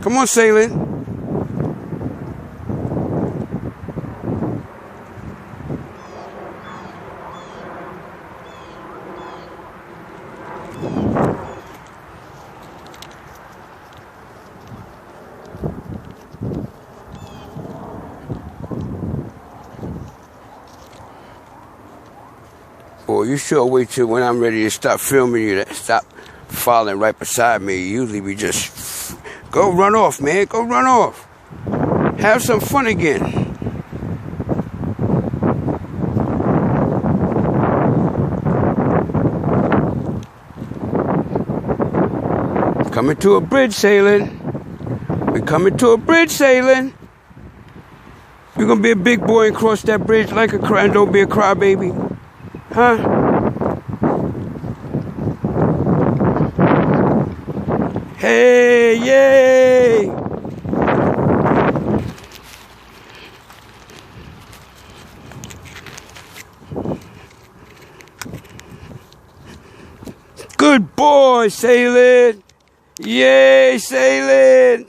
Come on, Salien. Boy, you sure wait till when I'm ready to stop filming you to stop following right beside me. Usually we just go run off, man. Go run off. Have some fun again. Coming to a bridge, Salien. We're coming to a bridge, Salien. You're gonna be a big boy and cross that bridge like a cry and don't be a crybaby. Huh? Hey, yay! Good boy, Salien! Yay, Salien!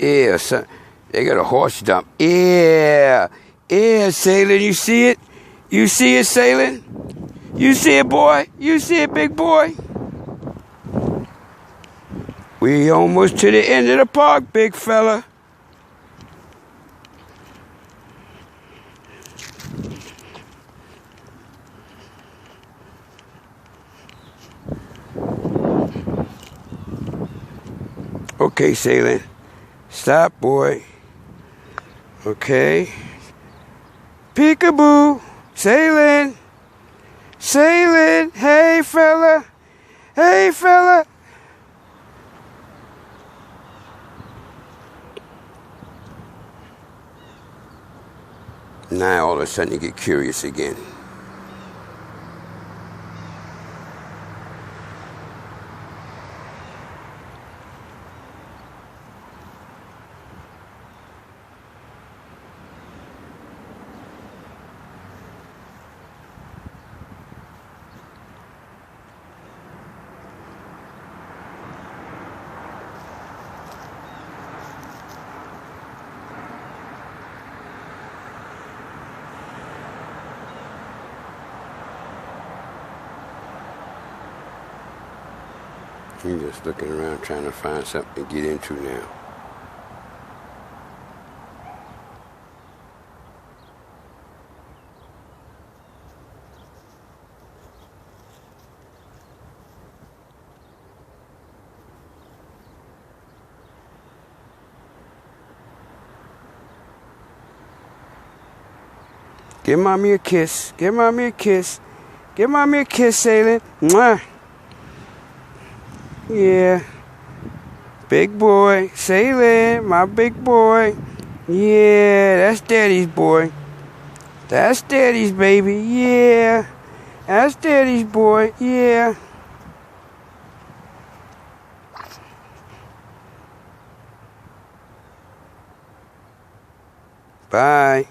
Yeah, son. They got a horse dump. Yeah, Salien, you see it? You see it, Salien? You see it, boy? You see it, big boy? We almost to the end of the park, big fella. Okay, Salien. Stop, boy. Okay. Peekaboo. Salien. Salien. Hey, fella. Hey, fella. Now all of a sudden you get curious again. He's just looking around trying to find something to get into now. Give mommy a kiss. Give mommy a kiss. Give mommy a kiss, Salien. Mwah. Yeah. Big boy. Salien, my big boy. Yeah, that's daddy's boy. That's daddy's baby. Yeah. That's daddy's boy. Yeah. Bye.